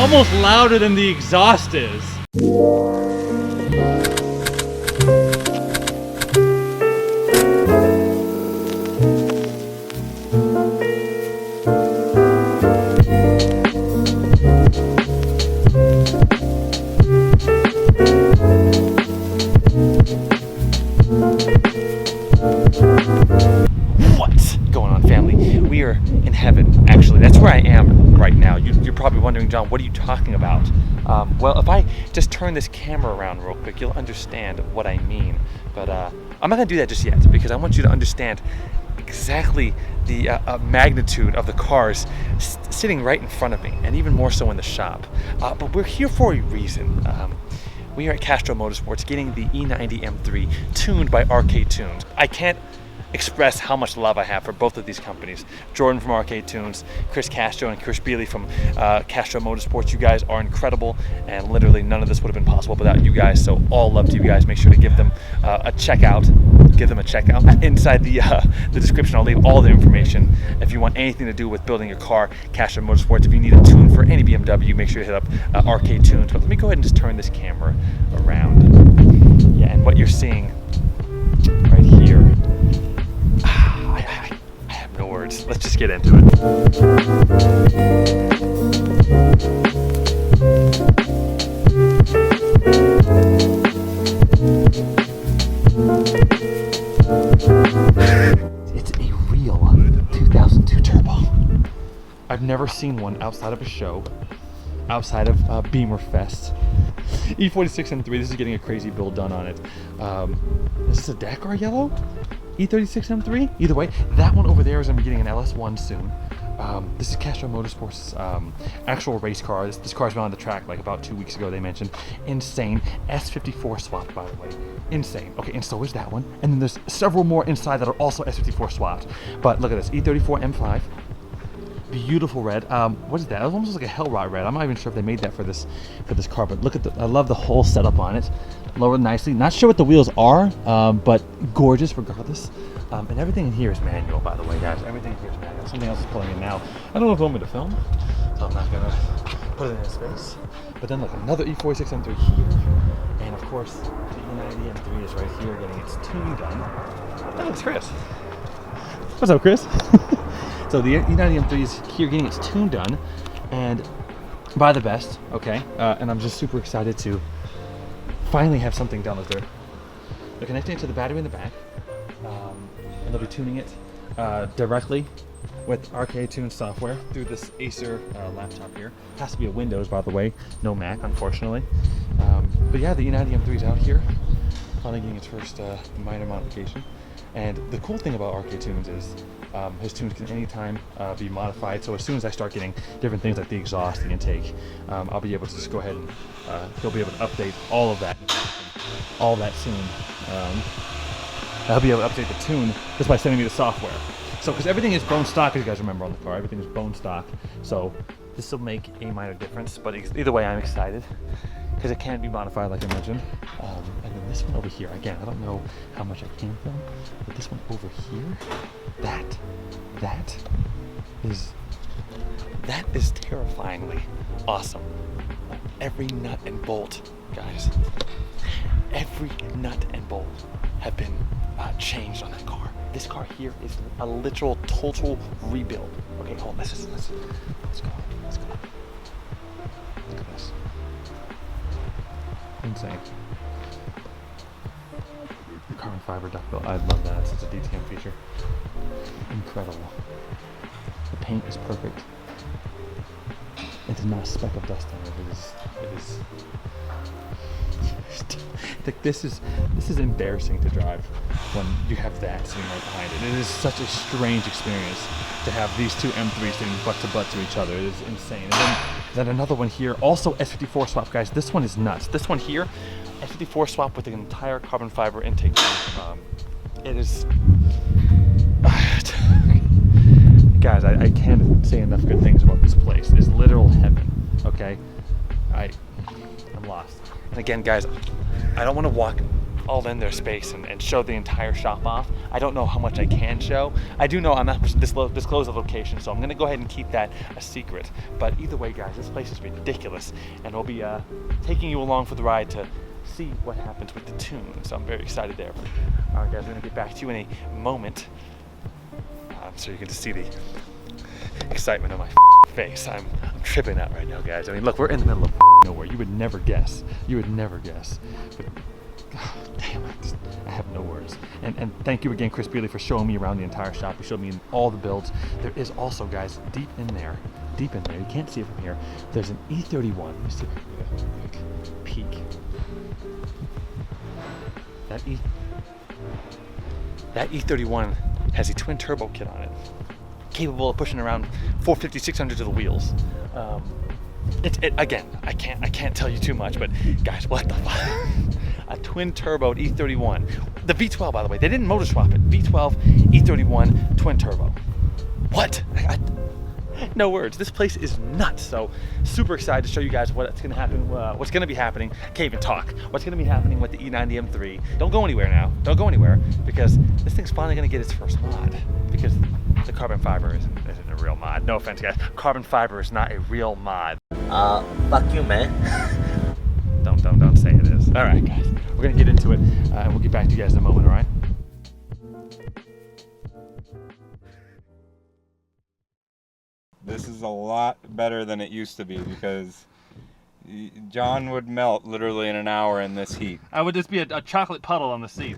almost louder than the exhaust is. What's going on, family? We are in heaven, actually. That's where I am right now. You're probably wondering, John, what are you talking about? Well, if I just turn this camera around real quick, you'll understand what I mean. But I'm not gonna do that just yet, because I want you to understand exactly the magnitude of the cars sitting right in front of me, and even more so in the shop. But we're here for a reason. We are at Castro Motorsports getting the E90 M3 tuned by Arcade Tunes. I can't express how much love I have for both of these companies. Jordan from Arcade Tunes, Chris Castro and Chris Bialy from Castro Motorsports. You guys are incredible, and literally none of this would have been possible without you guys, so all love to you guys. Make sure to give them a checkout. Give them a checkout. Inside the description, I'll leave all the information. If you want anything to do with building your car, Castro Motorsports. If you need a tune for any BMW, make sure to hit up Arcade Tunes. But let me go ahead and just turn this camera around. Yeah, and what you're seeing right here, I have no words. Let's just get into it. It's a real 2002 turbo. I've never seen one outside of a show, outside of Beamer Fest. E46 M3, this is getting a crazy build done on it. Is this a Dakar yellow? E36 M3? Either way, that one over there is going to be getting an LS1 soon. This is Castro Motorsports' actual race car. This car's been on the track like about 2 weeks ago, they mentioned. Insane. S54 swapped, by the way. Insane. Okay, and so is that one. And then there's several more inside that are also S54 swapped. But look at this, E34 M5. Beautiful red. What is that? It was almost like a Hellride red. I'm not even sure if they made that for this car, but look at I love the whole setup on it. Lowered nicely. Not sure what the wheels are, but gorgeous regardless. And everything in here is manual, by the way, guys. Everything here is manual. Something else is pulling in now. I don't know if you want me to film, so I'm not gonna put it in his face. But then look, another E46 M3 here, and of course the E90 M3 is right here getting its tune done. Oh, it's Chris. What's up, Chris? So the E90 M3 is here getting its tune done, and by the best, okay? And I'm just super excited to finally have something done with her. They're connecting it to the battery in the back, and they'll be tuning it directly with Arcade Tune software through this Acer laptop here. It has to be a Windows, by the way, no Mac, unfortunately. But yeah, the E90 M3 is out here, finally getting its first minor modification. And the cool thing about Arcade Tunes is his tunes can anytime be modified. So as soon as I start getting different things like the exhaust, the intake, I'll be able to just go ahead and he'll be able to update all of that soon. I'll be able to update the tune just by sending me the software. So because everything is bone stock, as you guys remember on the car, everything is bone stock. So this will make a minor difference, but either way, I'm excited because it can be modified, like I mentioned. And then this one over here, again, I don't know how much I can film, but this one over here, that is terrifyingly awesome. Every nut and bolt, guys, every nut and bolt have been changed on that car. This car here is a literal total rebuild. Okay, hold on, let's go. Look at this. Insane. The carbon fiber duck bill, I love that. It's such a DTM feature. Incredible. The paint is perfect. It is not a speck of dust on it. It is. Like this is embarrassing to drive when you have that sitting right behind it. It is such a strange experience to have these two M3s sitting butt to butt to each other. It is insane. And then another one here, also S54 swap, guys. This one is nuts. This one here, S54 swap with the entire carbon fiber intake. It is, guys. I can't say enough good things about this place. It's literal heaven. Okay, I'm lost. And again, guys, I don't want to walk all in their space and show the entire shop off. I don't know how much I can show. I do know I'm not supposed to disclose the location, so I'm gonna go ahead and keep that a secret. But either way, guys, this place is ridiculous, and we'll be taking you along for the ride to see what happens with the tune. So I'm very excited there. All right, guys, we're gonna get back to you in a moment, so you can just see the excitement on my face. I'm tripping out right now, guys. I mean, look, we're in the middle of nowhere. You would never guess. You would never guess. But, oh, damn, I have no words. And thank you again, Chris Bialy, for showing me around the entire shop. He showed me all the builds. There is also, guys, deep in there, you can't see it from here, there's an E31. Let me see if I can get a quick peek. That E31 has a twin turbo kit on it, capable of pushing around 450, 600 to the wheels. Again, I can't tell you too much, but guys, what the fuck? A twin turbo E31. The V12, by the way, they didn't motor swap it. V12, E31, twin turbo. What? No words. This place is nuts. So super excited to show you guys what's gonna happen, what's gonna be happening. Can't even talk. What's gonna be happening with the E90 M3. Don't go anywhere now. Don't go anywhere, because this thing's finally gonna get its first mod, because the carbon fiber isn't a real mod. No offense, guys. Carbon fiber is not a real mod. Fuck you, man. Don't say it is. All right, guys. We're gonna get into it, and we'll get back to you guys in a moment. All right? This is a lot better than it used to be, because John would melt literally in an hour in this heat. I would just be a chocolate puddle on the seat.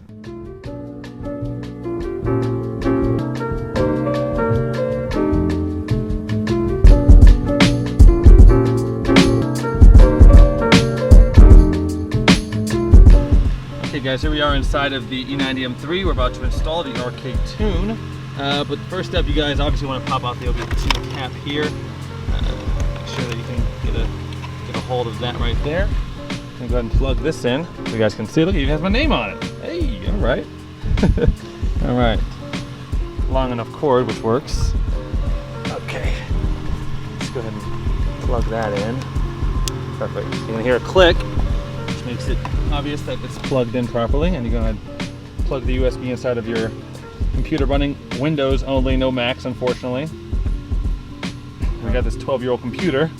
Okay guys, here we are inside of the E90 M3. We're about to install the arcade tune. But first step, you guys obviously want to pop out the OBD2 cap here. Make sure that you can get a hold of that right there. I'm gonna go ahead and plug this in so you guys can see. Look, it even has my name on it. Hey, all right. All right. Long enough cord, which works. Okay. Let's go ahead and plug that in. Perfect. You're gonna hear a click, which makes it obvious that it's plugged in properly. And you're gonna plug the USB inside of your computer, running Windows only, no Macs, unfortunately. We got this 12-year-old computer.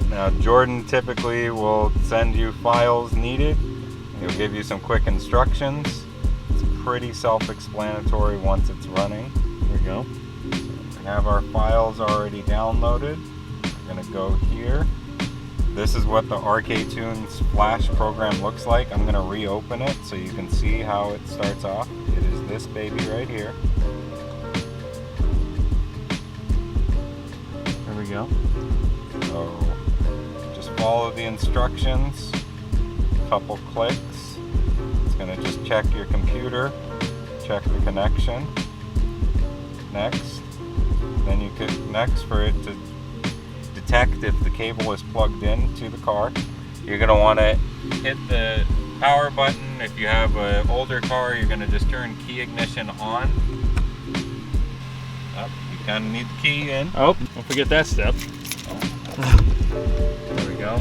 Now, Jordan typically will send you files needed. He'll give you some quick instructions. It's pretty self-explanatory once it's running. There we go. So we have our files already downloaded. We're gonna go here. This is what the Arcade Tunes Flash program looks like. I'm gonna reopen it so you can see how it starts off. It is this baby right here. There we go. So just follow the instructions, couple clicks. It's gonna just check your computer, check the connection. Next. Then you click next for it to detect if the cable is plugged in to the car. You're gonna wanna hit the power button. If you have an older car, you're gonna just turn key ignition on. You kinda need the key in. Oh, don't forget that step. There we go.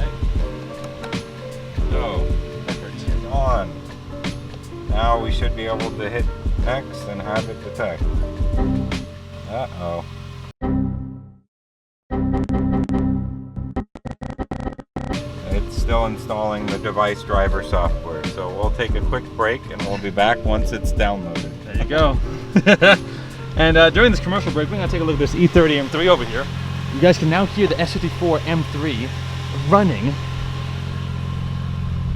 So, it's on. Now we should be able to hit X and have it detect. Uh-oh. It's still installing the device driver software, so we'll take a quick break and we'll be back once it's downloaded. There you go. And during this commercial break, we're going to take a look at this E30 M3 over here. You guys can now hear the S54 M3 running.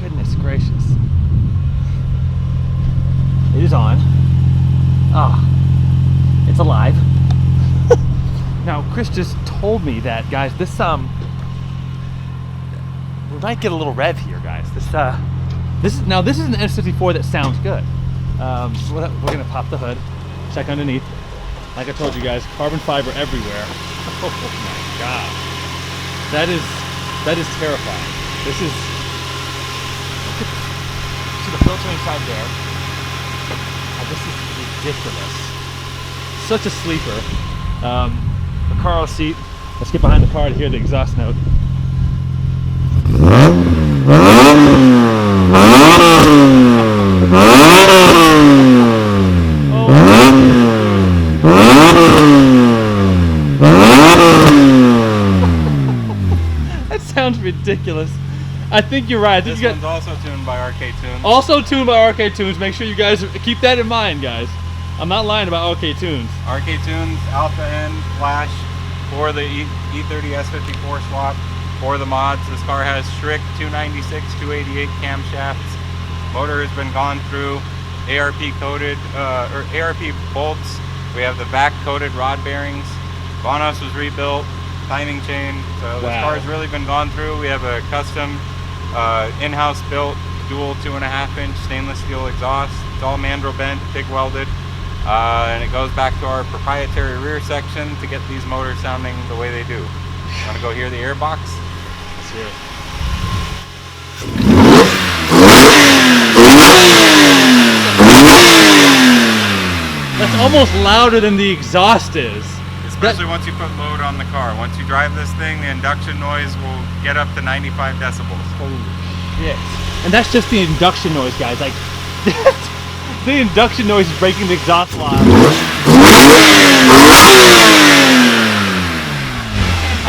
Goodness gracious. It is on. Ah, it's alive. Now, Chris just told me that, guys, this we might get a little rev here, guys. This is an S54 that sounds good. So we're gonna pop the hood, check underneath. Like I told you guys, carbon fiber everywhere. Oh my god, that is terrifying. This is, see the filter inside there. Oh, this is ridiculous. Such a sleeper. The car seat. Let's get behind the car to hear the exhaust note. ridiculous. I think you're right. I think This you one's also tuned by RK Tunes. also tuned by RK Tunes. Make sure you guys keep that in mind, guys. I'm not lying about RK Tunes. RK Tunes alpha end flash for the E30 S54 swap for the mods. This car has Schrick 296, 288 camshafts. Motor has been gone through, ARP coated or ARP bolts. We have the back coated rod bearings. VANOS was rebuilt, timing chain. So this car has really been gone through. We have a custom in-house built dual 2.5-inch stainless steel exhaust. It's all mandrel bent, TIG welded. And it goes back to our proprietary rear section to get these motors sounding the way they do. Want to go hear the airbox? Let's hear it. That's almost louder than the exhaust is. Especially once you put load on the car. Once you drive this thing, the induction noise will get up to 95 decibels. Holy shit. And that's just the induction noise, guys. Like, the induction noise is breaking the exhaust line.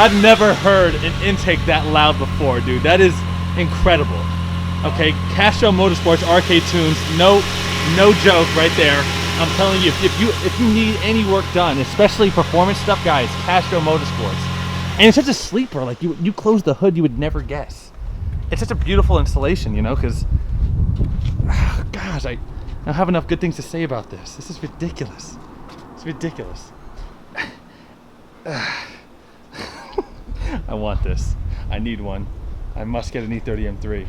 I've never heard an intake that loud before, dude. That is incredible. Okay, Castro Motorsport's RK Tunes, no joke right there. I'm telling you, if you need any work done, especially performance stuff, guys, Castro Motorsports. And it's such a sleeper. Like you close the hood, you would never guess. It's such a beautiful installation, you know, because gosh, I don't have enough good things to say about this. This is ridiculous. It's ridiculous. I want this. I need one. I must get an E30 M3.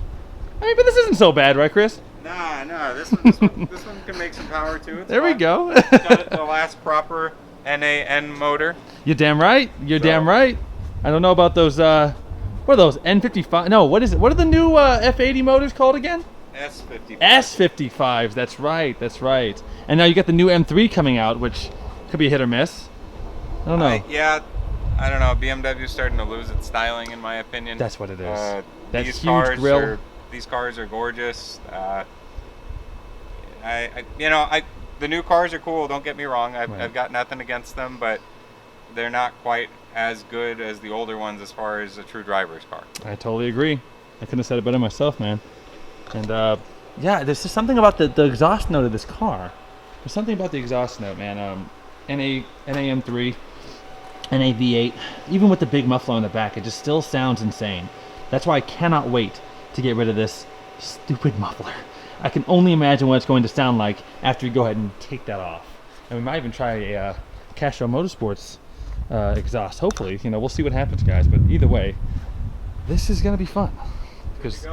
I mean, but this isn't so bad, right, Chris? Nah, this one can make some power too. There we go. It's got the last proper NAN motor. You're damn right. You're damn right. I don't know about those. What are those? N55? No, what is it? What are the new F80 motors called again? S55. S55s. That's right. That's right. And now you got the new M3 coming out, which could be a hit or miss. I don't know. Yeah, I don't know. BMW's starting to lose its styling, in my opinion. That's what it is. That these huge grill. These cars are gorgeous. The new cars are cool. Don't get me wrong. I've got nothing against them, but they're not quite as good as the older ones as far as a true driver's car. I totally agree. I couldn't have said it better myself, man. And yeah, there's just something about the exhaust note of this car. There's something about the exhaust note, man. NA M3, NA V8, even with the big muffler on the back, it just still sounds insane. That's why I cannot wait to get rid of this stupid muffler. I can only imagine what it's going to sound like after we go ahead and take that off. And we might even try a Castro Motorsports exhaust. Hopefully, you know, we'll see what happens, guys. But either way, this is gonna be fun because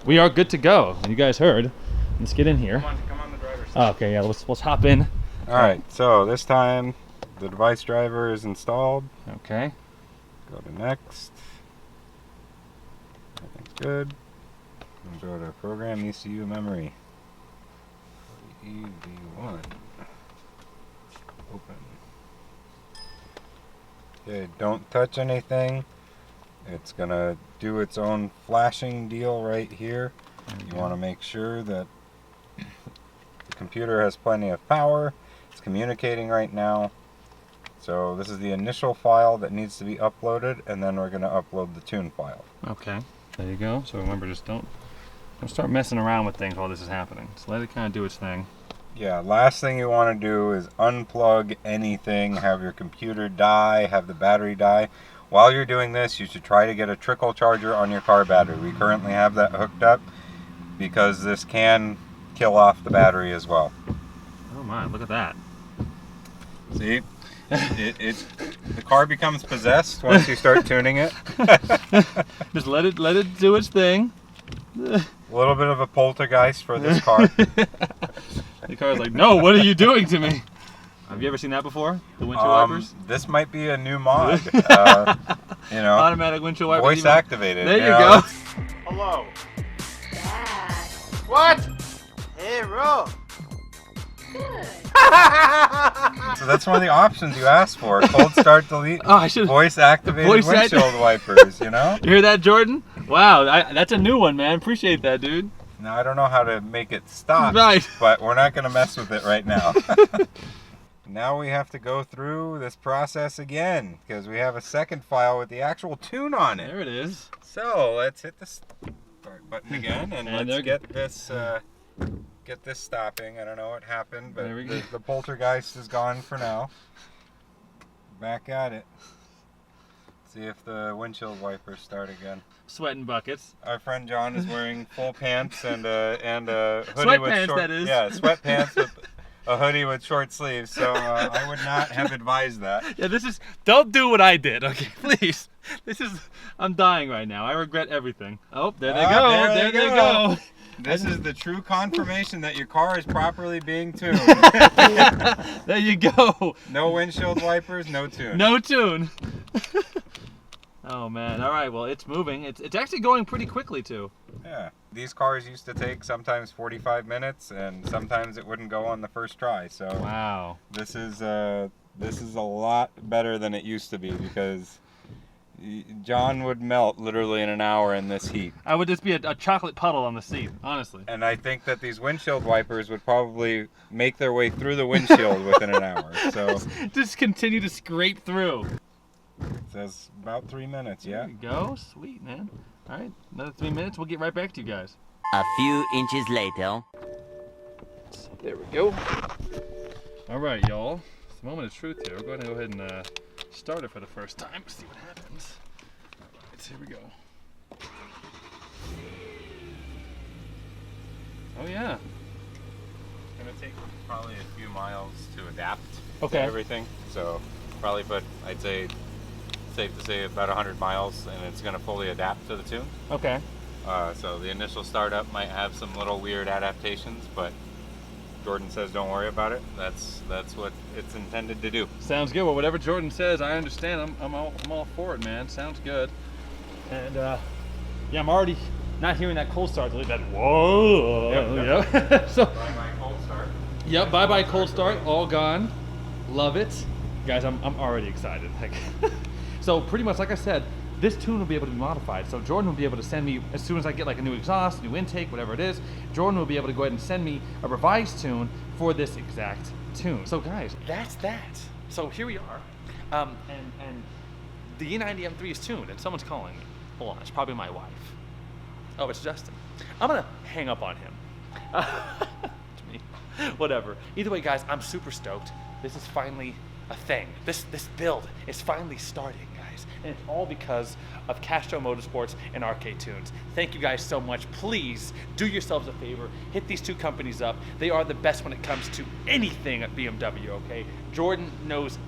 we are good to go. You guys heard. Let's get in here. Come on the driver's side. Oh, okay, yeah. Let's hop in. All right. So this time the device driver is installed. Okay. Go to next. Everything's good. And go to program ECU memory. EV1. Open. Okay, don't touch anything. It's gonna do its own flashing deal right here. You want to make sure that the computer has plenty of power. It's communicating right now. So this is the initial file that needs to be uploaded, and then we're going to upload the tune file. Okay. There you go. So remember, just don't start messing around with things while this is happening. Just let it kind of do its thing. Yeah, last thing you want to do is unplug anything, have your computer die, have the battery die. While you're doing this, you should try to get a trickle charger on your car battery. We currently have that hooked up because this can kill off the battery as well. Oh my, look at that. See? The car becomes possessed once you start tuning it. Just let it do its thing. A little bit of a poltergeist for this car. The car's like, no, what are you doing to me? Have you ever seen that before? The windshield wipers? This might be a new mod. You know, automatic windshield wipers. Voice activated. There you go. Hello. Dad. What? Hey, bro. Good. So that's one of the options you asked for. Cold start delete. Oh, I should. Voice activated windshield wipers, you know? You hear that, Jordan? Wow, that's a new one, man. Appreciate that, dude. Now, I don't know how to make it stop, Right. but we're not going to mess with it right now. Now we have to go through this process again because we have a second file with the actual tune on it. There it is. So let's hit the start button again and let's get this stopping. I don't know what happened, but the poltergeist is gone for now. Back at it. See if the windshield wipers start again. Sweating buckets. Our friend John is wearing full pants and a hoodie Sweatpants, with short. that is. Yeah, sweatpants with a hoodie with short sleeves. So I would not have advised that. Yeah, don't do what I did, okay, please. I'm dying right now. I regret everything. Oh, there they go. There they go. This is the true confirmation that your car is properly being tuned. There you go. No windshield wipers, no tune. No tune. Oh man, all right, well it's moving. It's actually going pretty quickly too. Yeah, these cars used to take sometimes 45 minutes and sometimes it wouldn't go on the first try. So wow. This is a lot better than it used to be because John would melt literally in an hour in this heat. I would just be a chocolate puddle on the seat, honestly. And I think that these windshield wipers would probably make their way through the windshield within an hour. So just continue to scrape through. It says about 3 minutes, yeah. There you go, sweet man. All right, another 3 minutes, we'll get right back to you guys. A few inches later. There we go. All right, y'all. It's the moment of truth here. We're going to go ahead and start it for the first time. See what happens. All right, here we go. Oh yeah. It's gonna take probably a few miles to adapt to everything. So probably put, I'd say, safe to say about 100 miles, and it's gonna fully adapt to the tune. Okay. So the initial startup might have some little weird adaptations, but Jordan says don't worry about it. That's what it's intended to do. Sounds good. Well, whatever Jordan says, I understand. I'm all for it, man. Sounds good. And yeah, I'm already not hearing that cold start. That whoa. Yep. So. Bye-bye cold start. Yep. Bye-bye cold start. All gone. Love it, guys. I'm already excited. Like, so pretty much, like I said, this tune will be able to be modified. So Jordan will be able to send me, as soon as I get like a new exhaust, new intake, whatever it is, Jordan will be able to go ahead and send me a revised tune for this exact tune. So guys, that's that. So here we are, and the E90 M3 is tuned, and someone's calling me. Hold on, it's probably my wife. Oh, it's Justin. I'm gonna hang up on him. It's me. Whatever. Either way, guys, I'm super stoked. This is finally a thing. This build is finally starting, guys. And it's all because of Castro Motorsports and Arcade Tunes. Thank you guys so much. Please do yourselves a favor. Hit these two companies up. They are the best when it comes to anything at BMW, okay? Jordan knows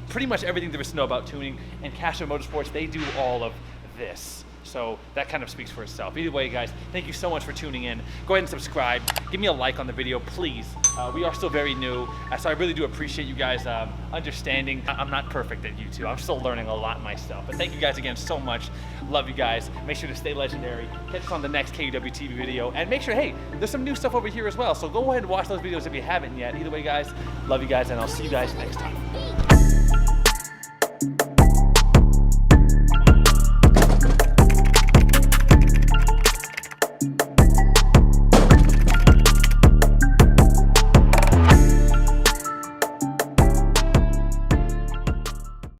pretty much everything there is to know about tuning, and Castro Motorsports, they do all of this. So that kind of speaks for itself. Either way, guys, thank you so much for tuning in. Go ahead and subscribe. Give me a like on the video, please. We are still very new, so I really do appreciate you guys understanding. I'm not perfect at YouTube. I'm still learning a lot myself. But thank you guys again so much. Love you guys. Make sure to stay legendary. Catch us on the next KUW TV video. And make sure, hey, there's some new stuff over here as well. So go ahead and watch those videos if you haven't yet. Either way, guys, love you guys, and I'll see you guys next time.